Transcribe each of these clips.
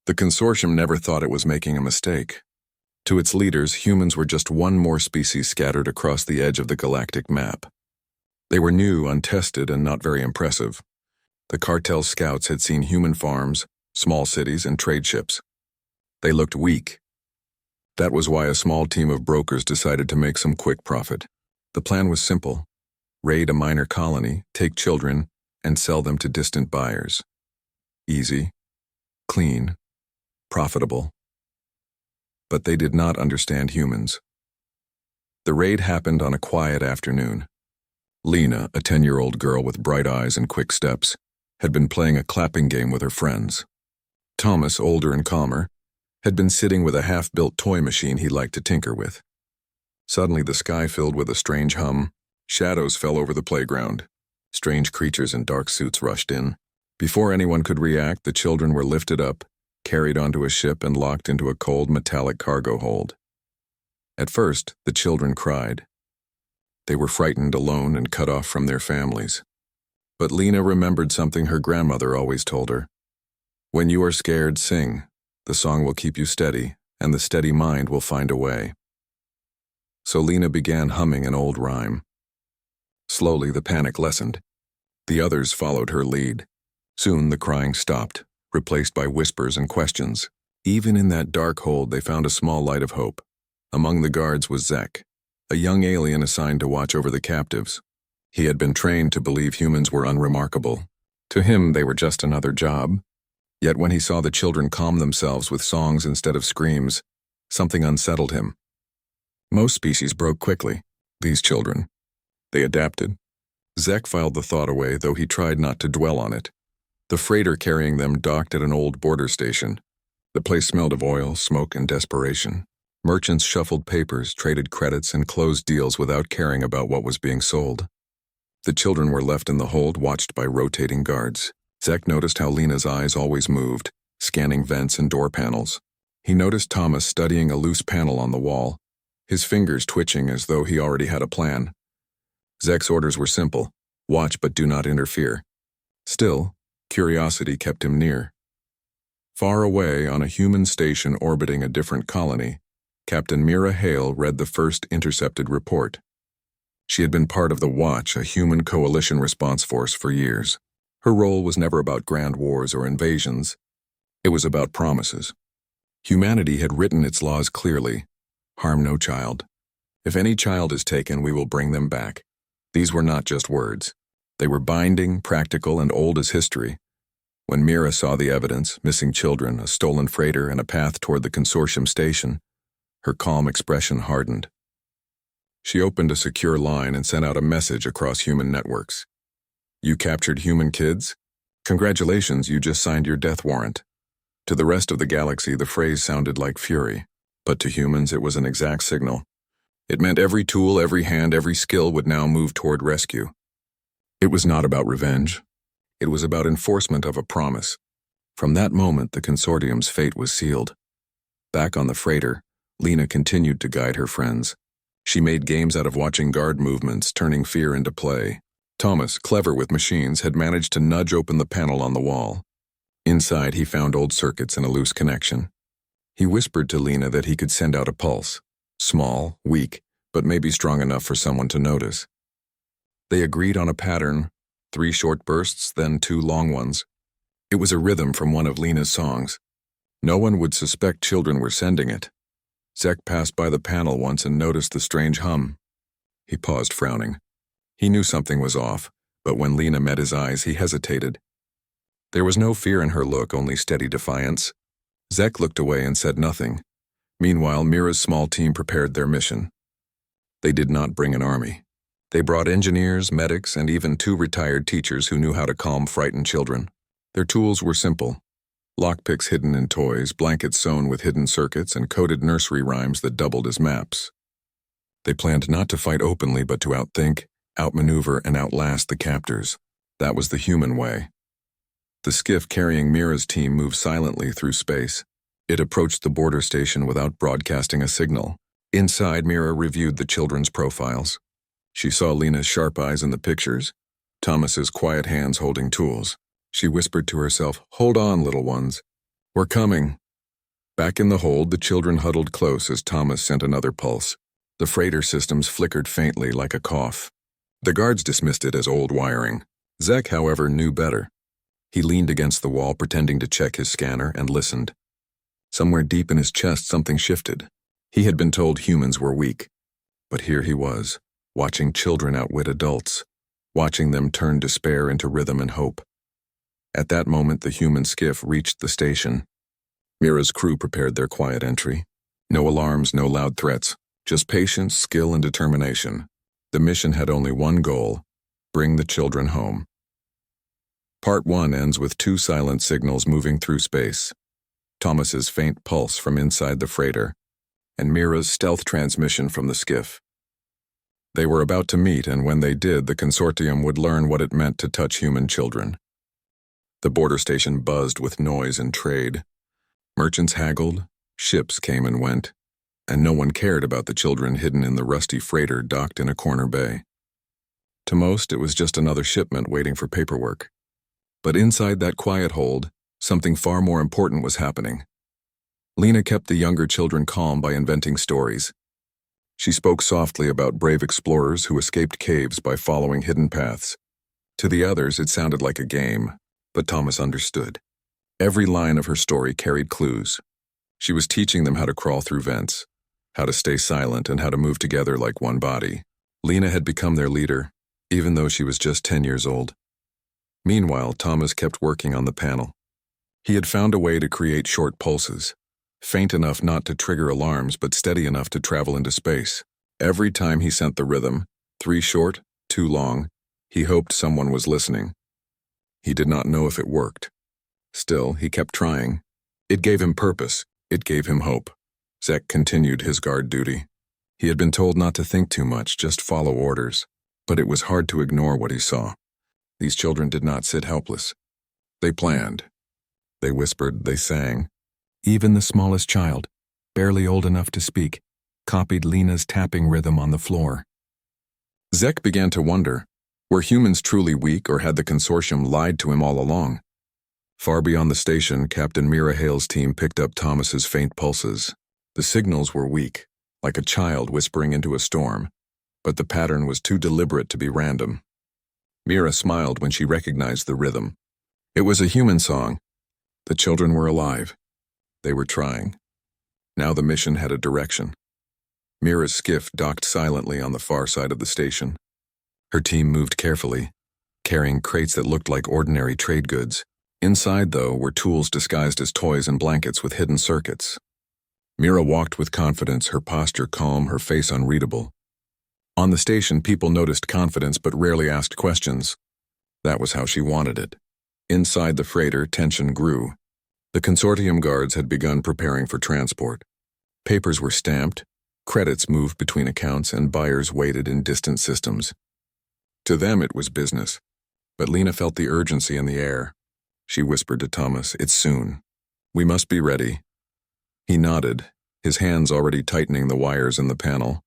The consortium never thought it was making a mistake. To its leaders, humans were just one more species scattered across the edge of the galactic map. They were new, untested, and not very impressive. The cartel's scouts had seen human farms, small cities, and trade ships. They looked weak. That was why a small team of brokers decided to make some quick profit. The plan was simple: raid a minor colony, take children, and sell them to distant buyers. Easy, clean, profitable. But they did not understand humans. The raid happened on a quiet afternoon. Lena, a 10-year-old girl with bright eyes and quick steps, had been playing a clapping game with her friends. Thomas, older and calmer, had been sitting with a half-built toy machine he liked to tinker with. Suddenly the sky filled with a strange hum. Shadows fell over the playground. Strange creatures in dark suits rushed in. Before anyone could react, the children were lifted up, carried onto a ship, and locked into a cold metallic cargo hold. At first, the children cried. They were frightened, alone, and cut off from their families. But Lena remembered something her grandmother always told her. When you are scared, sing. The song will keep you steady, and the steady mind will find a way. So Lena began humming an old rhyme. Slowly, the panic lessened. The others followed her lead. Soon, the crying stopped, replaced by whispers and questions. Even in that dark hold, they found a small light of hope. Among the guards was Zek, a young alien assigned to watch over the captives. He had been trained to believe humans were unremarkable. To him, they were just another job. Yet when he saw the children calm themselves with songs instead of screams, something unsettled him. Most species broke quickly. These children. They adapted. Zek filed the thought away, though he tried not to dwell on it. The freighter carrying them docked at an old border station. The place smelled of oil, smoke, and desperation. Merchants shuffled papers, traded credits, and closed deals without caring about what was being sold. The children were left in the hold, watched by rotating guards. Zek noticed how Lena's eyes always moved, scanning vents and door panels. He noticed Thomas studying a loose panel on the wall, his fingers twitching as though he already had a plan. Zek's orders were simple: watch but do not interfere. Still, curiosity kept him near. Far away, on a human station orbiting a different colony, Captain Mira Hale read the first intercepted report. She had been part of the Watch, a human coalition response force, for years. Her role was never about grand wars or invasions. It was about promises. Humanity had written its laws clearly: harm no child. If any child is taken, we will bring them back. These were not just words. They were binding, practical, and old as history. When Mira saw the evidence, missing children, a stolen freighter, and a path toward the consortium station, her calm expression hardened. She opened a secure line and sent out a message across human networks. You captured human kids? Congratulations, you just signed your death warrant. To the rest of the galaxy, the phrase sounded like fury, but to humans it was an exact signal. It meant every tool, every hand, every skill would now move toward rescue. It was not about revenge. It was about enforcement of a promise. From that moment, the consortium's fate was sealed. Back on the freighter, Lena continued to guide her friends. She made games out of watching guard movements, turning fear into play. Thomas, clever with machines, had managed to nudge open the panel on the wall. Inside, he found old circuits and a loose connection. He whispered to Lena that he could send out a pulse. Small, weak, but maybe strong enough for someone to notice. They agreed on a pattern: 3 short bursts, then 2 long ones. It was a rhythm from one of Lena's songs. No one would suspect children were sending it. Zek passed by the panel once and noticed the strange hum. He paused, frowning. He knew something was off, but when Lena met his eyes, he hesitated. There was no fear in her look, only steady defiance. Zek looked away and said nothing. Meanwhile, Mira's small team prepared their mission. They did not bring an army. They brought engineers, medics, and even 2 retired teachers who knew how to calm frightened children. Their tools were simple: lockpicks hidden in toys, blankets sewn with hidden circuits, and coded nursery rhymes that doubled as maps. They planned not to fight openly, but to outthink, outmaneuver, and outlast the captors. That was the human way. The skiff carrying Mira's team moved silently through space. It approached the border station without broadcasting a signal. Inside, Mira reviewed the children's profiles. She saw Lena's sharp eyes in the pictures, Thomas's quiet hands holding tools. She whispered to herself, "Hold on, little ones. "We're coming." Back in the hold, the children huddled close as Thomas sent another pulse. The freighter systems flickered faintly like a cough. The guards dismissed it as old wiring. Zek, however, knew better. He leaned against the wall, pretending to check his scanner, and listened. Somewhere deep in his chest, something shifted. He had been told humans were weak. But here he was, watching children outwit adults, watching them turn despair into rhythm and hope. At that moment, the human skiff reached the station. Mira's crew prepared their quiet entry. No alarms, no loud threats, just patience, skill, and determination. The mission had only one goal: bring the children home. Part 1 ends with 2 silent signals moving through space. Thomas's faint pulse from inside the freighter, and Mira's stealth transmission from the skiff. They were about to meet, and when they did, the consortium would learn what it meant to touch human children. The border station buzzed with noise and trade. Merchants haggled, ships came and went, and no one cared about the children hidden in the rusty freighter docked in a corner bay. To most, it was just another shipment waiting for paperwork. But inside that quiet hold, something far more important was happening. Lena kept the younger children calm by inventing stories. She spoke softly about brave explorers who escaped caves by following hidden paths. To the others, it sounded like a game, but Thomas understood. Every line of her story carried clues. She was teaching them how to crawl through vents, how to stay silent, and how to move together like one body. Lena had become their leader, even though she was just 10 years old. Meanwhile, Thomas kept working on the panel. He had found a way to create short pulses, faint enough not to trigger alarms but steady enough to travel into space. Every time he sent the rhythm, 3 short, 2 long, he hoped someone was listening. He did not know if it worked. Still, he kept trying. It gave him purpose. It gave him hope. Zek continued his guard duty. He had been told not to think too much, just follow orders. But it was hard to ignore what he saw. These children did not sit helpless. They planned. They whispered, they sang. Even the smallest child, barely old enough to speak, copied Lena's tapping rhythm on the floor. Zek began to wonder, were humans truly weak, or had the consortium lied to him all along? Far beyond the station, Captain Mira Hale's team picked up Thomas's faint pulses. The signals were weak, like a child whispering into a storm, but the pattern was too deliberate to be random. Mira smiled when she recognized the rhythm. It was a human song. The children were alive. They were trying. Now the mission had a direction. Mira's skiff docked silently on the far side of the station. Her team moved carefully, carrying crates that looked like ordinary trade goods. Inside, though, were tools disguised as toys and blankets with hidden circuits. Mira walked with confidence, her posture calm, her face unreadable. On the station, people noticed confidence but rarely asked questions. That was how she wanted it. Inside the freighter, tension grew. The consortium guards had begun preparing for transport. Papers were stamped, credits moved between accounts, and buyers waited in distant systems. To them, it was business. But Lena felt the urgency in the air. She whispered to Thomas, "It's soon. We must be ready." He nodded, his hands already tightening the wires in the panel.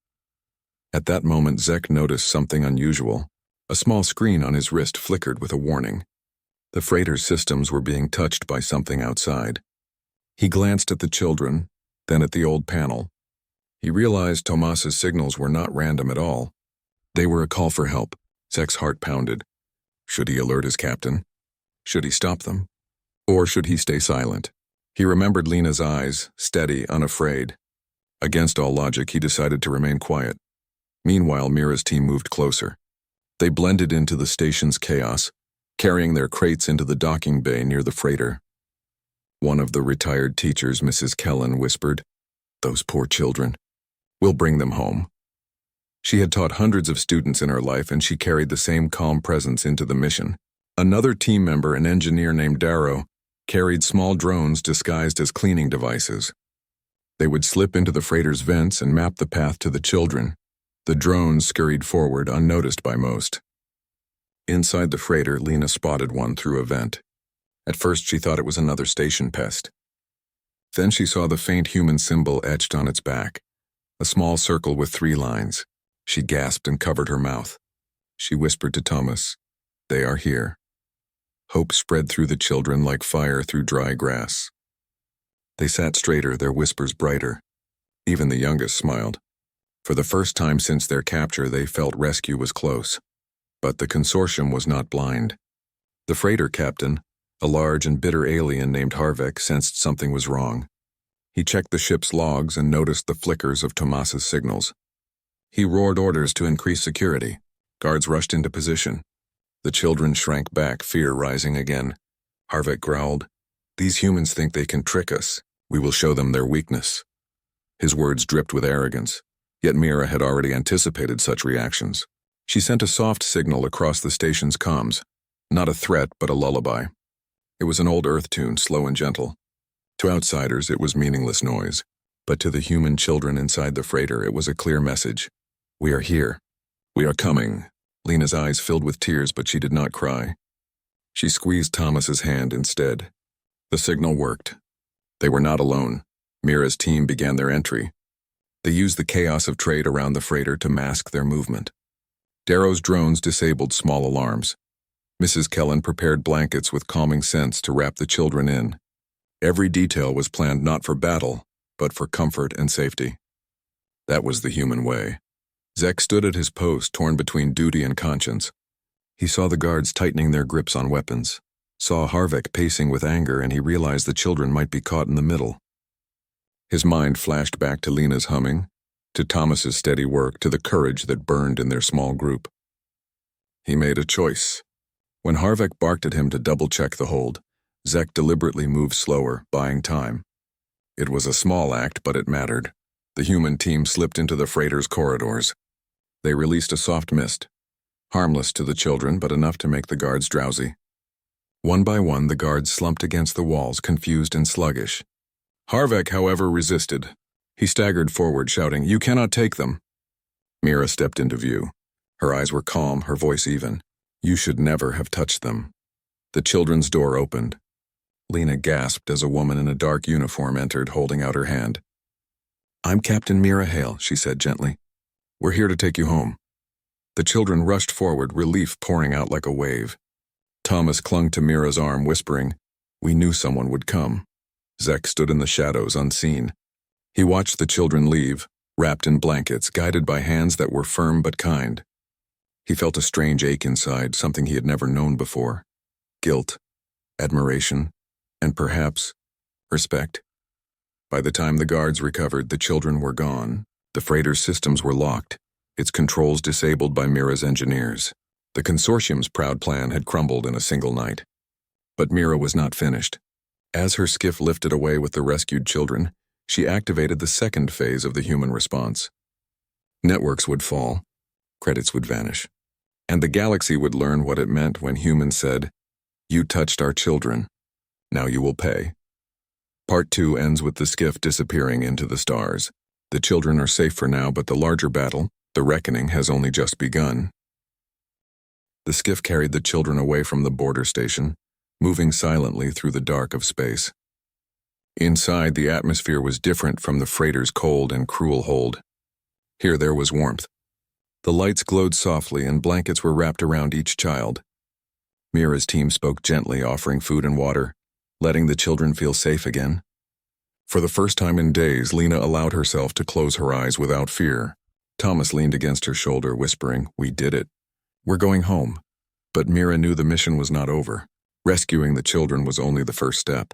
At that moment, Zek noticed something unusual. A small screen on his wrist flickered with a warning. The freighter's systems were being touched by something outside. He glanced at the children, then at the old panel. He realized Tomas's signals were not random at all. They were a call for help. Zek's heart pounded. Should he alert his captain? Should he stop them? Or should he stay silent? He remembered Lena's eyes, steady, unafraid. Against all logic, he decided to remain quiet. Meanwhile, Mira's team moved closer. They blended into the station's chaos, carrying their crates into the docking bay near the freighter. One of the retired teachers, Mrs. Kellen, whispered, "Those poor children. We'll bring them home." She had taught hundreds of students in her life, and she carried the same calm presence into the mission. Another team member, an engineer named Darrow, carried small drones disguised as cleaning devices. They would slip into the freighter's vents and map the path to the children. The drones scurried forward, unnoticed by most. Inside the freighter, Lena spotted one through a vent. At first, she thought it was another station pest. Then she saw the faint human symbol etched on its back, a small circle with 3 lines. She gasped and covered her mouth. She whispered to Thomas, "They are here." Hope spread through the children like fire through dry grass. They sat straighter, their whispers brighter. Even the youngest smiled. For the first time since their capture, they felt rescue was close. But the consortium was not blind. The freighter captain, a large and bitter alien named Harvek, sensed something was wrong. He checked the ship's logs and noticed the flickers of Tomas's signals. He roared orders to increase security. Guards rushed into position. The children shrank back, fear rising again. Harvek growled, "These humans think they can trick us. We will show them their weakness." His words dripped with arrogance, yet Mira had already anticipated such reactions. She sent a soft signal across the station's comms, not a threat but a lullaby. It was an old Earth tune, slow and gentle. To outsiders, it was meaningless noise, but to the human children inside the freighter, it was a clear message. "We are here. We are coming." Lena's eyes filled with tears, but she did not cry. She squeezed Thomas's hand instead. The signal worked. They were not alone. Mira's team began their entry. They used the chaos of trade around the freighter to mask their movement. Darrow's drones disabled small alarms. Mrs. Kellen prepared blankets with calming scents to wrap the children in. Every detail was planned not for battle, but for comfort and safety. That was the human way. Zek stood at his post, torn between duty and conscience. He saw the guards tightening their grips on weapons, saw Harvek pacing with anger, and he realized the children might be caught in the middle. His mind flashed back to Lena's humming, to Thomas's steady work, to the courage that burned in their small group. He made a choice. When Harvek barked at him to double-check the hold, Zek deliberately moved slower, buying time. It was a small act, but it mattered. The human team slipped into the freighter's corridors. They released a soft mist, harmless to the children, but enough to make the guards drowsy. One by one, the guards slumped against the walls, confused and sluggish. Harvek, however, resisted. He staggered forward, shouting, "You cannot take them." Mira stepped into view. Her eyes were calm, her voice even. "You should never have touched them." The children's door opened. Lena gasped as a woman in a dark uniform entered, holding out her hand. "I'm Captain Mira Hale," she said gently. "We're here to take you home." The children rushed forward, relief pouring out like a wave. Thomas clung to Mira's arm, whispering, "We knew someone would come." Zek stood in the shadows, unseen. He watched the children leave, wrapped in blankets, guided by hands that were firm but kind. He felt a strange ache inside, something he had never known before. Guilt, admiration, and perhaps respect. By the time the guards recovered, the children were gone. The freighter's systems were locked, its controls disabled by Mira's engineers. The consortium's proud plan had crumbled in a single night. But Mira was not finished. As her skiff lifted away with the rescued children, she activated the second phase of the human response. Networks would fall, credits would vanish, and the galaxy would learn what it meant when humans said, "You touched our children. Now you will pay." Part 2 ends with the skiff disappearing into the stars. The children are safe for now, but the larger battle, the reckoning, has only just begun. The skiff carried the children away from the border station, moving silently through the dark of space. Inside, the atmosphere was different from the freighter's cold and cruel hold. Here there was warmth. The lights glowed softly and blankets were wrapped around each child. Mira's team spoke gently, offering food and water, letting the children feel safe again. For the first time in days, Lena allowed herself to close her eyes without fear. Thomas leaned against her shoulder, whispering, "We did it. We're going home." But Mira knew the mission was not over. Rescuing the children was only the first step.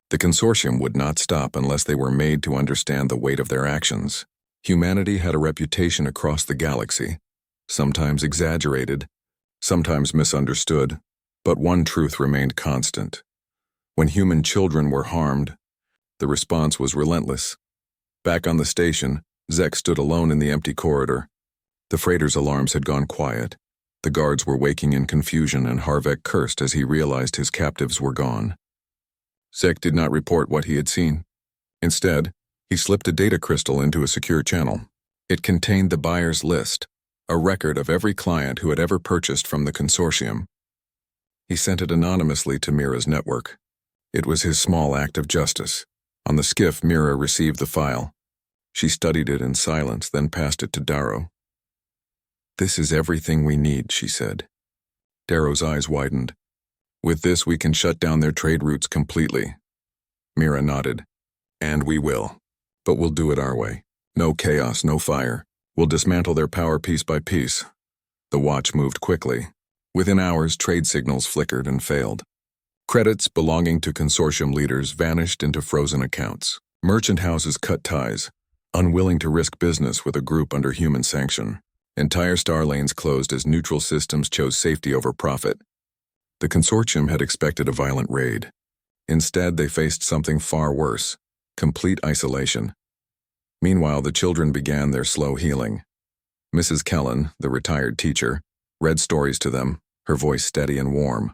The consortium would not stop unless they were made to understand the weight of their actions. Humanity had a reputation across the galaxy, sometimes exaggerated, sometimes misunderstood, but one truth remained constant. When human children were harmed, the response was relentless. Back on the station, Zek stood alone in the empty corridor. The freighter's alarms had gone quiet. The guards were waking in confusion, and Harvek cursed as he realized his captives were gone. Zek did not report what he had seen. Instead, he slipped a data crystal into a secure channel. It contained the buyer's list, a record of every client who had ever purchased from the consortium. He sent it anonymously to Mira's network. It was his small act of justice. On the skiff, Mira received the file. She studied it in silence, then passed it to Darrow. "This is everything we need," she said. Darrow's eyes widened. "With this, we can shut down their trade routes completely." Mira nodded. And we will. But we'll do it our way. No chaos, no fire. We'll dismantle their power piece by piece. The watch moved quickly. Within hours, trade signals flickered and failed. Credits belonging to consortium leaders vanished into frozen accounts. Merchant houses cut ties, unwilling to risk business with a group under human sanction. Entire star lanes closed as neutral systems chose safety over profit. The consortium had expected a violent raid. Instead, they faced something far worse: complete isolation. Meanwhile, the children began their slow healing. Mrs. Kellen, the retired teacher, read stories to them, her voice steady and warm.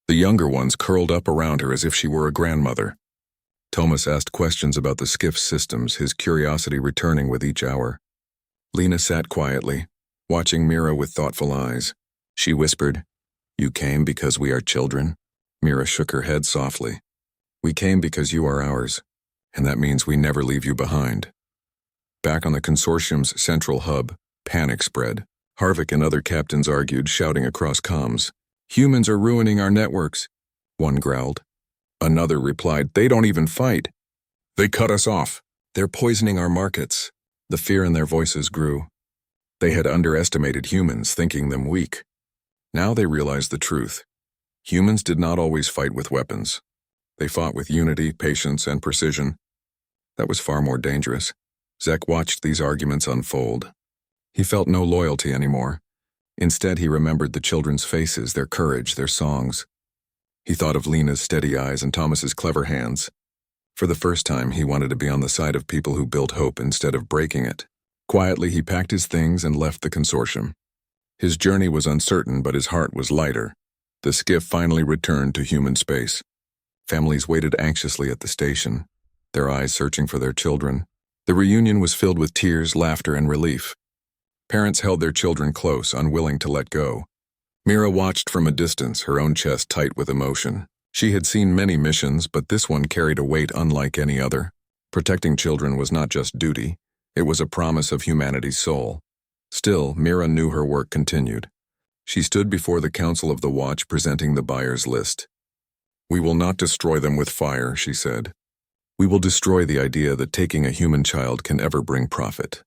The younger ones curled up around her as if she were a grandmother. Thomas asked questions about the skiff's systems, his curiosity returning with each hour. Lena sat quietly, watching Mira with thoughtful eyes. She whispered, "You came because we are children?" Mira shook her head softly. "We came because you are ours, and that means we never leave you behind." Back on the consortium's central hub, panic spread. Harvick and other captains argued, shouting across comms. "Humans are ruining our networks," one growled. Another replied, "They don't even fight. They cut us off. They're poisoning our markets." The fear in their voices grew. They had underestimated humans, thinking them weak. Now they realized the truth. Humans did not always fight with weapons. They fought with unity, patience, and precision. That was far more dangerous. Zek watched these arguments unfold. He felt no loyalty anymore. Instead, he remembered the children's faces, their courage, their songs. He thought of Lena's steady eyes and Thomas's clever hands. For the first time, he wanted to be on the side of people who built hope instead of breaking it. Quietly, he packed his things and left the consortium. His journey was uncertain, but his heart was lighter. The skiff finally returned to human space. Families waited anxiously at the station, their eyes searching for their children. The reunion was filled with tears, laughter, and relief. Parents held their children close, unwilling to let go. Mira watched from a distance, her own chest tight with emotion. She had seen many missions, but this one carried a weight unlike any other. Protecting children was not just duty, it was a promise of humanity's soul. Still, Mira knew her work continued. She stood before the Council of the Watch presenting the buyer's list. "We will not destroy them with fire," she said. "We will destroy the idea that taking a human child can ever bring profit.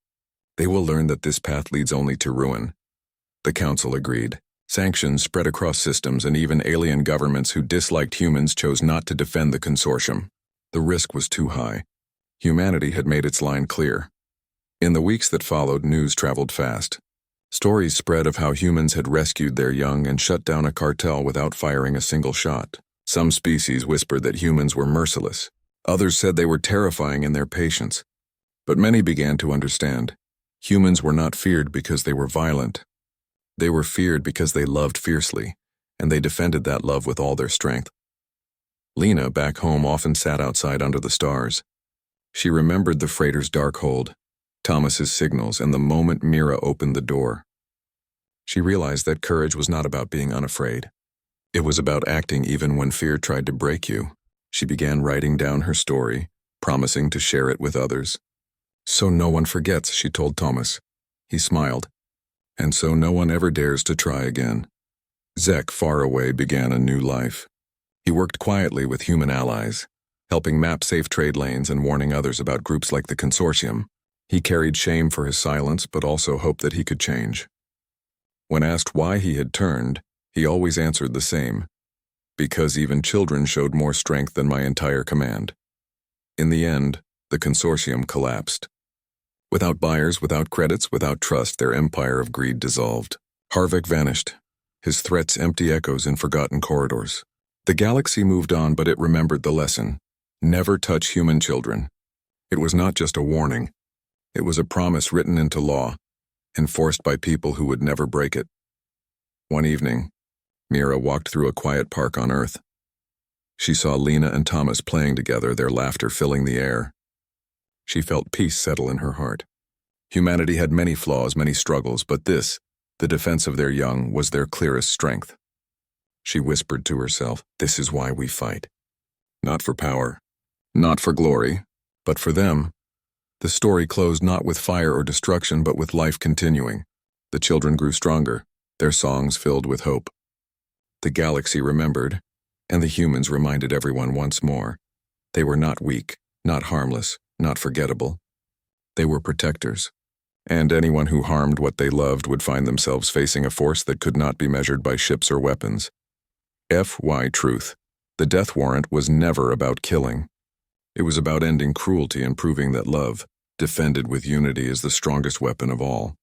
They will learn that this path leads only to ruin." The Council agreed. Sanctions spread across systems, and even alien governments who disliked humans chose not to defend the consortium. The risk was too high. Humanity had made its line clear. In the weeks that followed, news traveled fast. Stories spread of how humans had rescued their young and shut down a cartel without firing a single shot. Some species whispered that humans were merciless. Others said they were terrifying in their patience. But many began to understand. Humans were not feared because they were violent. They were feared because they loved fiercely, and they defended that love with all their strength. Lena, back home, often sat outside under the stars. She remembered the freighter's dark hold, Thomas's signals, and the moment Mira opened the door. She realized that courage was not about being unafraid. It was about acting even when fear tried to break you. She began writing down her story, promising to share it with others. "So no one forgets," she told Thomas. He smiled. "And so no one ever dares to try again." Zek, far away, began a new life. He worked quietly with human allies, helping map safe trade lanes and warning others about groups like the consortium. He carried shame for his silence, but also hoped that he could change. When asked why he had turned, he always answered the same: "Because even children showed more strength than my entire command." In the end, the consortium collapsed. Without buyers, without credits, without trust, their empire of greed dissolved. Harvick vanished, his threats empty echoes in forgotten corridors. The galaxy moved on, but it remembered the lesson: never touch human children. It was not just a warning. It was a promise written into law, enforced by people who would never break it. One evening, Mira walked through a quiet park on Earth. She saw Lena and Thomas playing together, their laughter filling the air. She felt peace settle in her heart. Humanity had many flaws, many struggles, but this, the defense of their young, was their clearest strength. She whispered to herself, "This is why we fight. Not for power, not for glory, but for them." The story closed not with fire or destruction, but with life continuing. The children grew stronger, their songs filled with hope. The galaxy remembered, and the humans reminded everyone once more. They were not weak, Not harmless, not forgettable. They were protectors. And anyone who harmed what they loved would find themselves facing a force that could not be measured by ships or weapons. HFY Truth. The death warrant was never about killing. It was about ending cruelty and proving that love, defended with unity, is the strongest weapon of all.